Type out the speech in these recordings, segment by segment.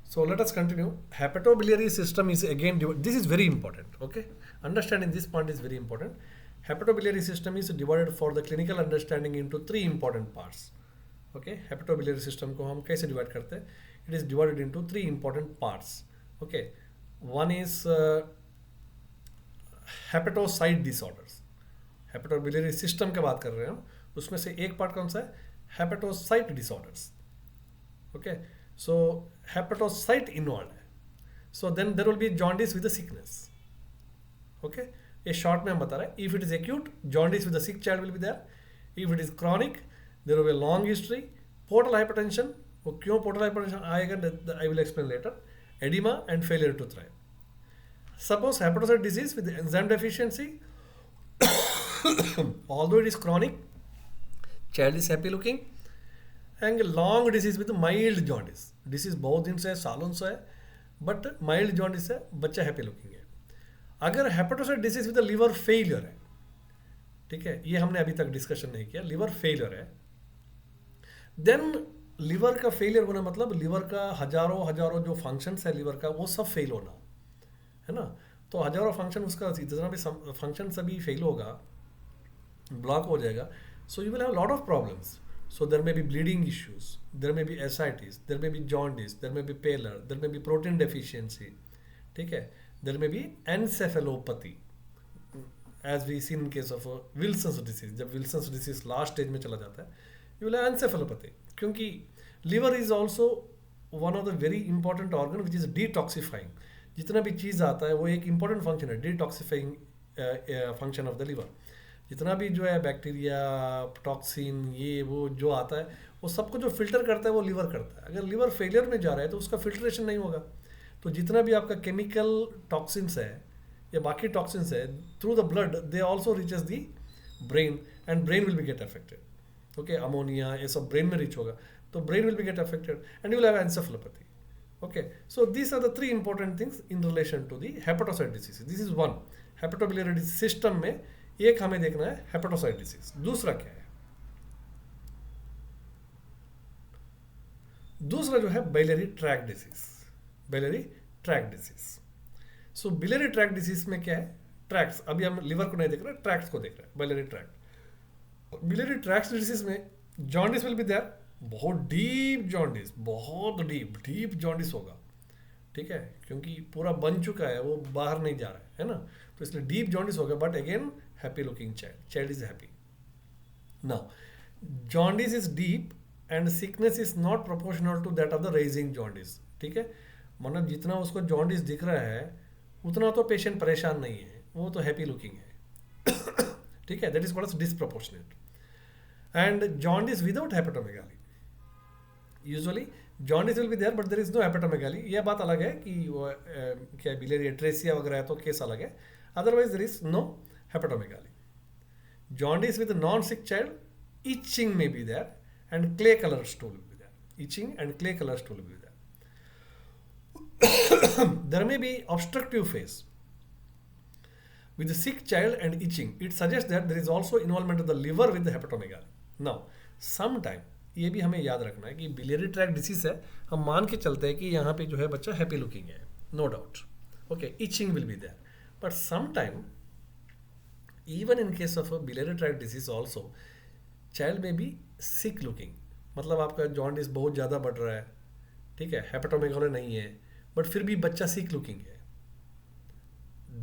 So let us continue. Hepatobiliary system is again, this is very important. Okay, understanding this point is very important. Hepatobiliary system is divided for the clinical understanding into three important parts. Okay, hepatobiliary system को हम कैसे divide करते हैं? It is divided into three important parts. Okay, one is hepatocyte disorders. Hepatobiliary system के बात कर रहे हैं हम, उसमें से एक part कौन सा है? Hepatocyte disorders. Okay, so hepatocyte involved है. So then there will be jaundice with the sickness. Okay, ये short में हम बता रहे हैं. If it is acute, jaundice with the sick child will be there. If it is chronic, there will be a long history. Portal hypertension, वो क्यों portal hypertension आएगा, I will explain later. Edema and failure to thrive. Suppose hepatocyte disease with enzyme deficiency, although it is chronic, child is happy looking, and long disease with mild jaundice. Disease बहुत दिन से है, सालों से है, but mild jaundice है, बच्चा happy looking है. अगर hepatocyte disease with liver failure है, ठीक है, ये हमने अभी तक डिस्कशन नहीं किया, लिवर फेलियर है, देन लिवर का फेलियर होना मतलब लिवर का हजारों जो फंक्शंस है लिवर का वो सब फेल होना है ना. तो हजारों फंक्शन उसका जितना भी फंक्शन सभी फेल होगा, ब्लॉक हो जाएगा, so you will have lot of problems. So there may be bleeding issues, there may be ascites, there may be jaundice, there may be pallor, there may be protein deficiency, ठीक है, there may be encephalopathy as we see in case of Wilson's disease. जब Wilson's disease last stage में चला जाता है, you will have encephalopathy, क्योंकि liver is also one of the very important organ which is detoxifying. जितना भी चीज़ आता है वो एक important function है, detoxifying function of the liver. जितना भी जो है बैक्टीरिया, टॉक्सिन, ये वो जो आता है वो सबको जो फिल्टर करता है वो लिवर करता है. अगर लिवर फेलियर में जा रहा है तो उसका फिल्ट्रेशन नहीं होगा, तो जितना भी आपका केमिकल टॉक्सिन्स है या बाकी टॉक्सिन्स है through the blood they also reaches the brain and brain will be get affected. Okay, ammonia ये सब ब्रेन में रीच होगा तो brain will be get affected and you will have encephalopathy. Okay, so these are the three important things in relation to the hepatocyte disease. This is one. Hepatobiliary system में एक हमें देखना है hepatocyte disease. दूसरा क्या है? दूसरा जो है biliary tract disease. Biliary tract disease. So biliary tract disease में क्या है? ट्रैक्ट्स. अभी हम लिवर को नहीं देख रहे, ट्रैक्ट्स को देख रहे हैं. Biliary tract. Biliary tract disease में जॉन्डिस विल बी देयर. बहुत डीप जॉन्डिस, बहुत डीप जॉन्डिस होगा, ठीक है, क्योंकि पूरा बन चुका है, वो बाहर नहीं जा रहा है ना, तो इसलिए डीप जॉन्डिस होगा. But again happy looking child is happy. Now jaundice is deep and sickness is not proportional to that of the raising jaundice. ठीक है, मतलब जितना उसको जॉन्डिस दिख रहा है उतना तो पेशेंट परेशान नहीं है, वो तो हैप्पी लुकिंग है. ठीक है, that is called disproportionate. And jaundice without hepatomegaly, usually jaundice will be there but there is no hepatomegaly. यह बात अलग है कि वो क्या बिलियरी एट्रेसिया वगैरह है तो केस अलग है. Otherwise there is no hepatomegaly. Jaundice with non sick child, itching may be there and clay color stool will be there. Itching and clay color stool will be there. There may be obstructive phase with the sick child and itching. It suggests that there is also involvement of the liver with the hepatomegaly. Now, sometime ये भी हमें याद रखना है कि biliary tract disease है, हम मान के चलते हैं कि यहाँ पे जो है बच्चा हैप्पी लुकिंग है, no doubt. Okay, itching will be there, but sometime even in case of biliary tract disease also child may be sick looking. मतलब आपका जॉन्डिस बहुत ज़्यादा बढ़ रहा है, ठीक है, हेपेटोमेगाली नहीं है, बट फिर भी बच्चा सिक लुकिंग है,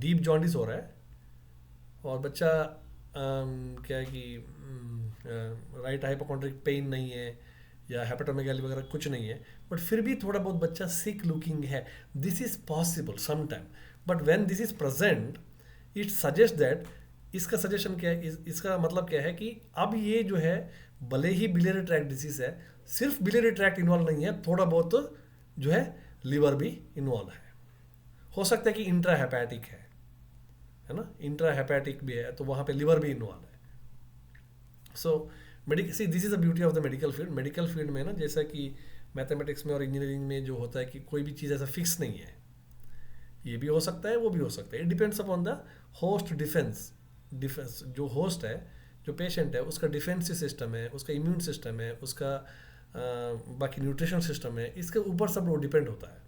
डीप जॉन्डिस हो रहा है और बच्चा क्या है कि राइट हाइपोकॉन्ड्रिक पेन नहीं है या हेपेटोमेगाली वगैरह कुछ नहीं है, बट फिर भी थोड़ा बहुत बच्चा सिक लुकिंग है. This is possible sometime, but when this is present it suggest that, इसका सजेशन क्या है, इसका मतलब क्या है कि अब ये जो है भले ही बिलियरी ट्रैक्ट डिसीज है, सिर्फ बिलियरी ट्रैक्ट इन्वॉल्व नहीं है, थोड़ा बहुत जो है लिवर भी इन्वॉल्व है. हो सकता है कि इंट्रा हेपेटिक है ना, इंट्रा हेपेटिक भी है तो वहाँ पे लिवर भी इन्वॉल्व है. So see this is the beauty of the medical field. Medical field में ना, जैसा कि मैथमेटिक्स में और इंजीनियरिंग में जो होता है कि कोई भी चीज़ ऐसा फिक्स नहीं है, ये भी हो सकता है वो भी हो सकता है. It depends upon the host defence. जो होस्ट है, जो पेशेंट है, उसका डिफेंसिव सिस्टम है, उसका इम्यून सिस्टम है, उसका बाकी न्यूट्रिशन सिस्टम है, इसके ऊपर सब वो डिपेंड होता है.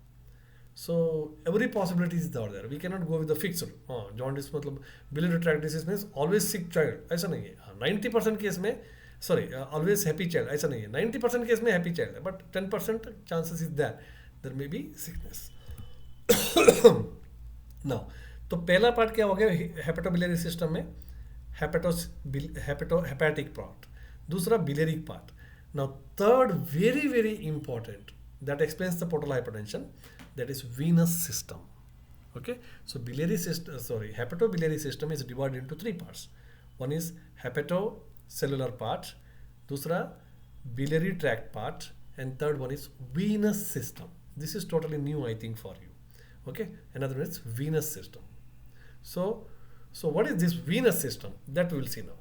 So every possibility is out there. We cannot go with the fixed. Jaundice मतलब biliary tract disease means always sick child, ऐसा नहीं है. 90% केस में, sorry, always happy child, ऐसा नहीं है. 90% केस में happy child है, but 10% chances is there may be sickness. Now, तो पहला पार्ट क्या हो गया हेपेटोबिलियरी सिस्टम में, हेपेटिक पार्ट. दूसरा biliary part. Now third very very important that explains the portal hypertension, that is venous system. Okay, so biliary system, hepatobiliary system is divided into three parts. One is hepatocellular part, dusra biliary tract part, and third one is venous system. This is totally new, I think, for you. Okay, another one is venous system. So what is this venous system? That we will see now.